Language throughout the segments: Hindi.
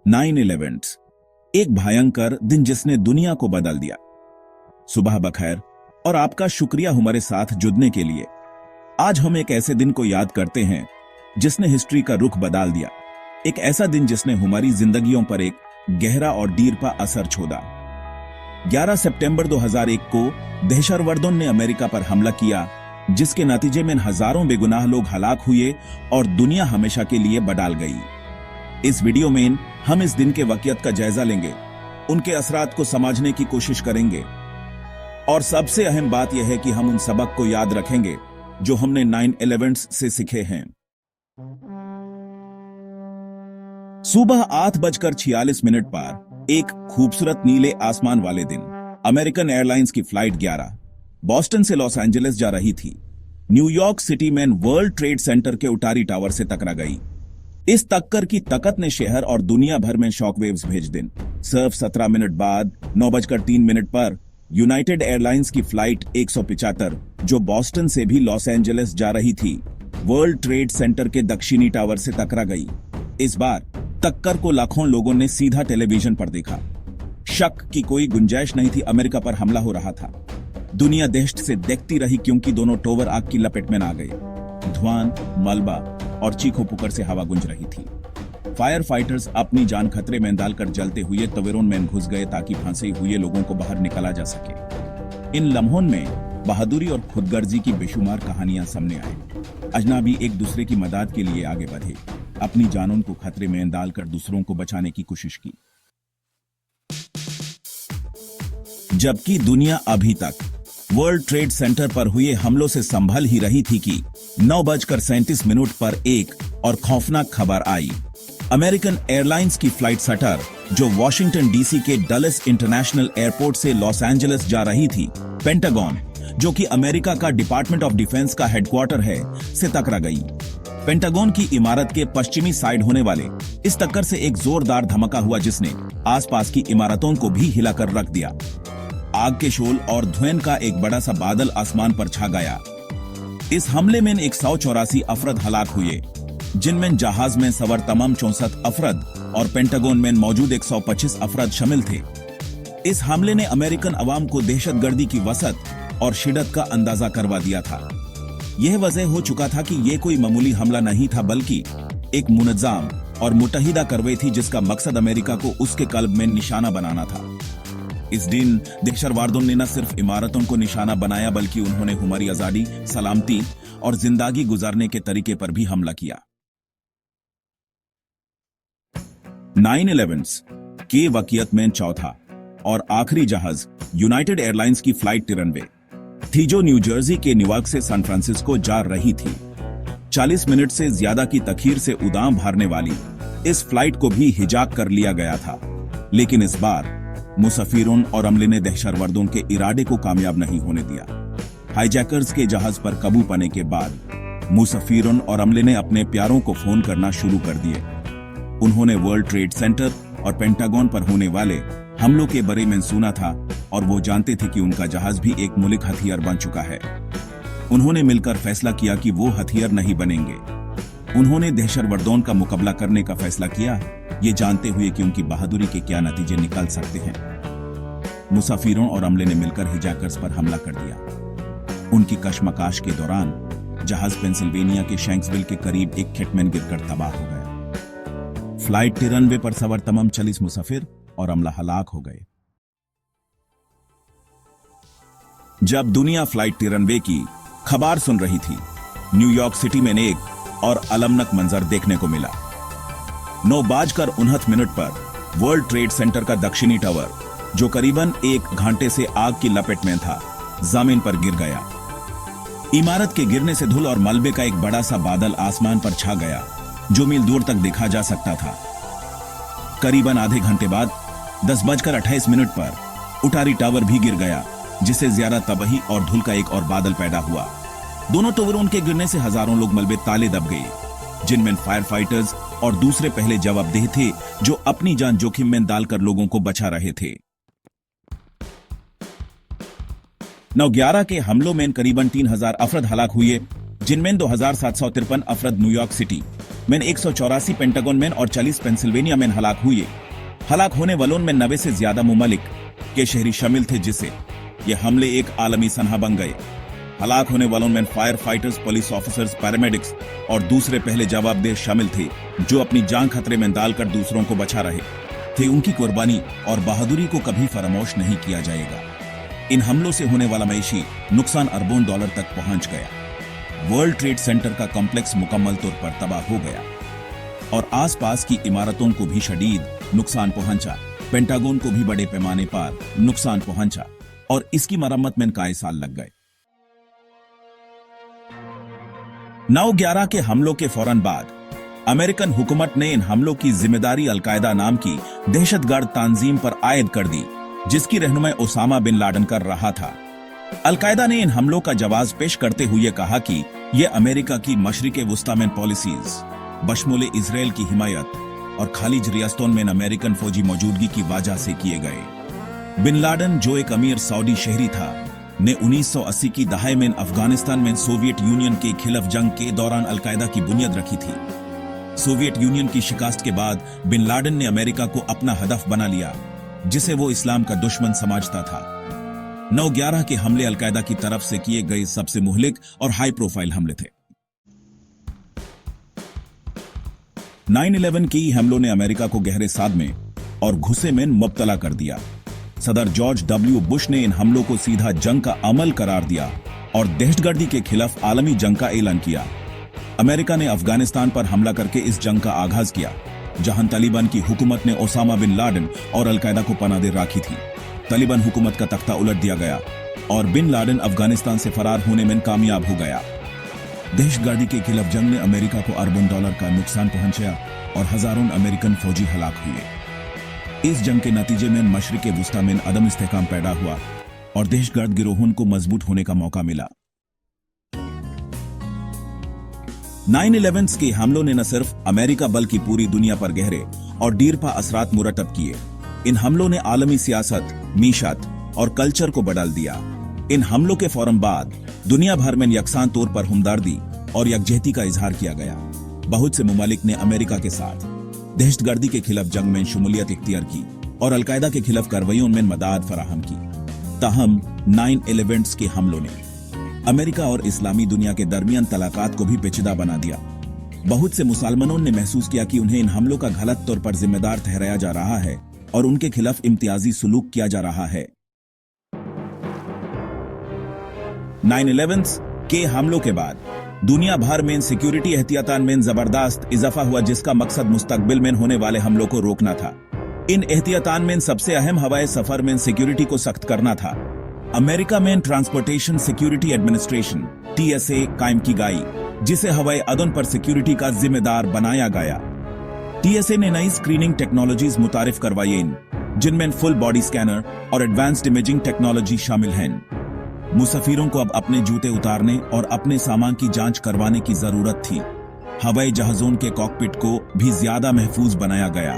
9/11 एक भयंकर दिन जिसने दुनिया को बदल दिया। सुबह बखैर और आपका शुक्रिया हमारे साथ जुड़ने के लिए। आज हम एक ऐसे दिन को याद करते हैं जिसने हिस्ट्री का रुख बदल दिया। एक ऐसा दिन जिसने हमारी जिंदगियों पर एक गहरा और डीरपा असर छोड़ा। 11 सितंबर 2001 को दहशतगर्दों ने अमेरिका पर हमला किया, जिसके नतीजे में हजारों बेगुनाह लोग हलाक हुए और दुनिया हमेशा के लिए बदल गई। इस वीडियो में हम इस दिन के वाकयात का जायजा लेंगे, उनके असरात को समझने की कोशिश करेंगे और सबसे अहम बात यह है कि हम उन सबक को याद रखेंगे जो हमने 9/11 से सीखे हैं। सुबह 8:46 पर एक खूबसूरत नीले आसमान वाले दिन अमेरिकन एयरलाइंस की फ्लाइट 11 बॉस्टन से लॉस एंजलिस जा रही थी। न्यूयॉर्क सिटी में वर्ल्ड ट्रेड सेंटर के उटारी टावर से टकरा गई। इस टक्कर की ताकत ने शहर और दुनिया भर में शॉकवेव्स भेज दिन। सिर्फ 17 मिनट बाद 9:03 पर यूनाइटेड एयरलाइंस की फ्लाइट 175 जो बॉस्टन से भी लॉस एंजलिस जा रही थी, वर्ल्ड ट्रेड सेंटर के दक्षिणी टावर से टकरा गई। इस बार टक्कर को लाखों लोगों ने सीधा टेलीविजन पर देखा। शक की कोई गुंजाइश नहीं थी, अमेरिका पर हमला हो रहा था। दुनिया दहशत से देखती रही क्योंकि दोनों टॉवर आग की लपेट में आ गए। धुआं, मलबा और चीखों पुकार से हवा गूंज रही थी। फायर फाइटर्स अपनी जान खतरे में डालकर जलते हुए टॉवरों में घुस गए ताकि फंसे हुए लोगों को बाहर निकाला जा सके। इन लम्हों में बहादुरी और खुदगर्जी की बेशुमार कहानियां सामने आई। अजनबी एक दूसरे की मदद के लिए आगे बढ़े, अपनी जानों को खतरे में डालकर दूसरों को बचाने की कोशिश की। जबकि दुनिया अभी तक वर्ल्ड ट्रेड सेंटर पर हुए हमलों से संभल ही रही थी कि 9:37 पर एक और खौफनाक खबर आई। अमेरिकन एयरलाइंस की फ्लाइट सटर जो वॉशिंगटन डीसी के डलस इंटरनेशनल एयरपोर्ट से लॉस एंजलिस जा रही थी, पेंटागन जो कि अमेरिका का डिपार्टमेंट ऑफ डिफेंस का हेडक्वार्टर है, से टकरा गई। पेंटागन की इमारत के पश्चिमी साइड होने वाले इस टक्कर से एक जोरदार धमाका हुआ जिसने आसपास की इमारतों को भी हिलाकर रख दिया। आग के शोल और धुएं का एक बड़ा सा बादल आसमान पर छा गया। इस हमले में 184 अफरद हलाक हुए, जिनमें जहाज में सवार तमाम 64 अफरद और पेंटागन में मौजूद 125 अफरद शामिल थे। इस हमले ने अमेरिकन अवाम को दहशतगर्दी की वसत और शिद्दत का अंदाजा करवा दिया था। यह वजह हो चुका था कि यह कोई मामूली हमला नहीं था, बल्कि एक मुनज़्ज़म और मुतहिदा कार्रवाई थी जिसका मकसद अमेरिका को उसके कल्ब में निशाना बनाना था। इस दिन दहशतगर्दों ने न सिर्फ इमारतों को निशाना बनाया बल्कि उन्होंने हमारी आजादी, सलामती और जिंदगी गुजारने के तरीके पर भी हमला किया। 9/11 के वाकयात में चौथा और आखिरी जहाज यूनाइटेड एयरलाइंस की फ्लाइट 93 थी जो न्यू जर्सी के न्यूयॉर्क से सैन फ्रांसिस्को जा रही थी। 40 मिनट से ज्यादा की तखीर से उड़ान भरने वाली इस फ्लाइट को भी हिजाक कर लिया गया था, लेकिन इस बार मुसाफिरों और अमले ने दहशतगर्दों के इरादे को कामयाब नहीं होने दिया। हाईजैकर्स के जहाज पर काबू पाने के बाद मुसाफिरों और अमले ने अपने प्यारों को फोन करना शुरू कर दिए। उन्होंने वर्ल्ड ट्रेड सेंटर और पेंटागन पर होने वाले हमलों के बारे में सुना था और वो जानते थे कि उनका जहाज भी एक मुल्क हथियार बन चुका है। उन्होंने मिलकर फैसला किया कि वो हथियार नहीं बनेंगे। उन्होंने दहशतगर्दों का मुकाबला करने का फैसला किया, ये जानते हुए कि उनकी बहादुरी के क्या नतीजे निकल सकते हैं। मुसाफिरों और अमले ने मिलकर हिजाकर्स पर हमला कर दिया। उनकी कशमकश के दौरान जहाज पेंसिल्वेनिया के शैंक्सविल के करीब एक खेत में गिरकर तबाह हो गया। फ्लाइट 93 पर सवार तमाम 40 मुसाफिर और अमला हलाक हो गए। जब दुनिया फ्लाइट 93 की खबर सुन रही थी, न्यूयॉर्क सिटी में एक और अलमनक मंजर देखने को मिला। 9:59 पर वर्ल्ड ट्रेड सेंटर का दक्षिणी टावर जो करीबन 1 घंटे से आग की लपेट में था, जमीन पर गिर गया। इमारत के गिरने से धूल और मलबे का एक बड़ा सा बादल आसमान पर छा गया जो मील दूर तक देखा जा सकता था। करीबन आधे घंटे बाद 10:28 पर उटारी टावर भी गिर गया, जिससे ज्यादा तबाही और धूल का एक और बादल पैदा हुआ। दोनों टावरों के गिरने से हजारों लोग मलबे ताले दब गए, जिनमें फायर फाइटर्स और दूसरे पहले जवाबदेह थे जो अपनी जान जोखिम में डालकर लोगों को बचा रहे थे। 9/11 के हमलों में करीबन 3000 अफरद हलाक हुए, जिनमें 2753 अफरद न्यूयॉर्क सिटी में 184 पेंटागन मैन और 40 पेंसिल्वेनिया मैन हलाक हुए। हलाक होने वालों में 90 से ज्यादा मुमालिक के शहरी शामिल थे, जिससे ये हमले एक आलमी सनहा बन गए। हलाक होने वालों में fire fighters, police officers, paramedics और दूसरे पहले जवाबदेह शामिल थे, जो अपनी जान खतरे में डालकर दूसरों को बचा रहे थे। उनकी कुर्बानी और बहादुरी को कभी फरामोश नहीं किया जाएगा। इन हमलों से होने वाला मईशी नुकसान अरबों डॉलर तक पहुंच गया। वर्ल्ड ट्रेड सेंटर का कॉम्प्लेक्स मुकम्मल तौर पर तबाह हो गया और आसपास की इमारतों को भी शदीद नुकसान पहुंचा। पेंटागन को भी बड़े पैमाने पर नुकसान पहुंचा और इसकी मरम्मत में कई साल लग गए। 9/11 के हमलों के फौरन बाद अमेरिकन हुकूमत ने इन हमलों की जिम्मेदारी अलकायदा नाम की दहशतगर्द तंजीम पर आयद कर दी, जिसकी रहनुमाई ओसामा बिन लादेन कर रहा था। अलकायदा ने इन हमलों का जवाब पेश करते हुए कहा कि यह अमेरिका की मशरिक़े वुस्ता में पॉलिसीज बशमूल इजराइल की हिमायत और खालिज रियासतों में अमेरिकन फौजी मौजूदगी की वजह से किए गए। बिन लादेन, जो एक अमीर सऊदी शहरी था, ने 1980 की दहाई में अफगानिस्तान में सोवियत यूनियन के खिलाफ जंग के दौरान अलकायदा की बुनियाद रखी थी। सोवियत यूनियन की शिकस्त के बाद बिन लादेन ने अमेरिका को अपना हदफ बना लिया, जिसे वो इस्लाम का दुश्मन समझता था। 9/11 के हमले अलकायदा की तरफ से किए गए सबसे मुहलिक और हाई प्रोफाइल हमले थे। 9/11 की हमलों ने अमेरिका को गहरे सादमे और गुस्से में मुब्तला कर दिया। सदर जॉर्ज डब्ल्यू बुश ने इन हमलों को सीधा जंग का अमल करार दिया और दहशतगर्दी के खिलाफ आलमी जंग का ऐलान किया। अमेरिका ने अफगानिस्तान पर हमला करके इस जंग का आगाज किया, जहां तालिबान की हुकूमत ने ओसामा बिन लादेन और अलकायदा को पनाह दे रखी थी। तालिबान हुकूमत का तख्ता उलट दिया गया और बिन लादेन अफगानिस्तान से फरार होने में कामयाब हो गया। दहशतगर्दी के खिलाफ जंग ने अमेरिका को अरबों डॉलर का नुकसान पहुंचाया और हजारों अमेरिकन फौजी हलाक हुए। इस जंग के नतीजे में मशरिक़े वुस्ता में अदम इस्तेहकाम पैदा हुआ और दहशतगर्द गिरोहों को मजबूत होने का मौका मिला। 9/11 के हमलों ने न सिर्फ अमेरिका बल्कि पूरी दुनिया पर गहरे और दीरपा असरात मुरतब किए। इन हमलों ने आलमी सियासत, मीशत और कल्चर को बदल दिया। इन हमलों के फौरन बाद दुनिया भर में यकसान तौर पर हमदर्दी और यकजहती का इजहार किया गया। बहुत से मुमालिक ने अमेरिका के साथ दहशतगर्दी के खिलाफ जंग में शमूलियत इख्तियार की और अलकायदा के खिलाफ कार्रवाइयों में मदद फराहम की। ताहम 9/11 के हमलों ने अमेरिका और इस्लामी दुनिया के दरमियान तलाकात को भी पेचीदा बना दिया। बहुत से मुसलमानों ने महसूस किया कि उन्हें इन हमलों का गलत तौर पर जिम्मेदार ठहराया जा रहा है और उनके खिलाफ इम्तियाजी सुलूक किया जा रहा है। 9/11 के हमलों के बाद दुनिया भर में सिक्योरिटी एहतियातान में जबरदस्त इजाफा हुआ, जिसका मकसद मुस्तकबिल में होने वाले हमलों को रोकना था। इन एहतियातान में सबसे अहम हवाई सफर में सिक्योरिटी को सख्त करना था। अमेरिका में ट्रांसपोर्टेशन सिक्योरिटी एडमिनिस्ट्रेशन TSA कायम की गई, जिसे हवाई अड्डों पर सिक्योरिटी का जिम्मेदार बनाया गया। TSA ने नई स्क्रीनिंग टेक्नोलॉजीज मुतारिफ करवाई, जिनमें फुल बॉडी स्कैनर और एडवांस्ड इमेजिंग टेक्नोलॉजी शामिल हैं। मुसाफिरों को अब अपने जूते उतारने और अपने सामान की जांच करवाने की जरूरत थी। हवाई जहाजों के कॉकपिट को भी ज्यादा महफूज बनाया गया।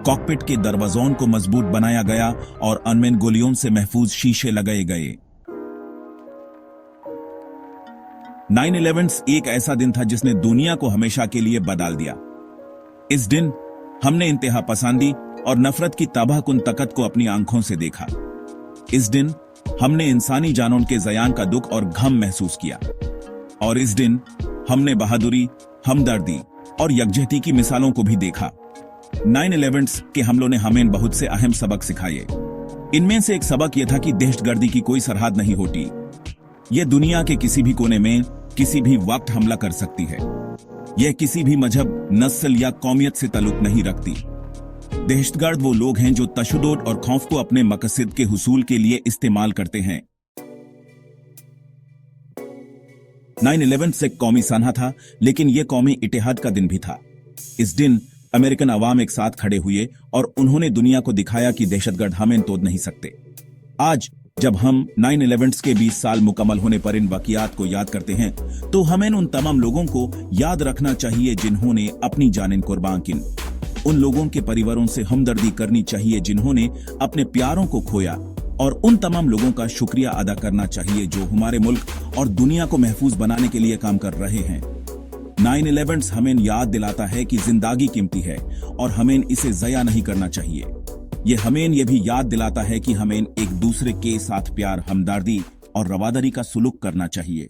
कॉकपिट के दरवाजों को मजबूत बनाया गया और उनमें गोलियों से महफूज शीशे लगाए गए। 9/11 एक ऐसा दिन था जिसने दुनिया को हमेशा के लिए बदल दिया। इस दिन हमने इंतहा पसंदी और नफरत की तबाहकुन ताकत को अपनी आंखों से देखा। इस दिन हमने इंसानी जानों के ज़यान का दुख और गम महसूस किया और इस दिन हमने बहादुरी, हमदर्दी और यकजहती की मिसालों को भी देखा। 9/11 के हमलों ने हमें बहुत से अहम सबक सिखाए। इनमें से एक सबक यह था कि दहशतगर्दी की कोई सरहद नहीं होती। यह दुनिया के किसी भी कोने में किसी भी वक्त हमला कर सकती है। यह किसी भी मजहब, नस्ल या कौमियत से ताल्लुक नहीं रखती। दहशतगर्द वो लोग हैं जो तशद्दुद और खौफ को अपने मकसद के हुसूल के लिए इस्तेमाल करते हैं। 9/11 से कौमी सनहा था, लेकिन यह कौमी इतिहाद का दिन भी था। इस दिन अमेरिकन अवाम एक साथ खड़े हुए और उन्होंने दुनिया को दिखाया कि दहशतगर्द हमें तोड़ नहीं सकते। आज जब हम 9/11 के 20 साल मुकम्मल होने पर इन वाक़ियात को याद करते हैं, तो हमें उन तमाम लोगों को याद रखना चाहिए जिन्होंने अपनी जानें कुर्बान की। उन लोगों के परिवारों से हमदर्दी करनी चाहिए जिन्होंने अपने प्यारों को खोया, और उन तमाम लोगों का शुक्रिया अदा करना चाहिए जो हमारे मुल्क और दुनिया को महफूज बनाने के लिए काम कर रहे हैं। 9/11 हमें याद दिलाता है कि जिंदगी कीमती है और हमें इसे ज़या नहीं करना चाहिए। ये हमें ये भी याद दिलाता है कि हमें एक दूसरे के साथ प्यार, हमदर्दी और रवादारी का सुलूक करना चाहिए।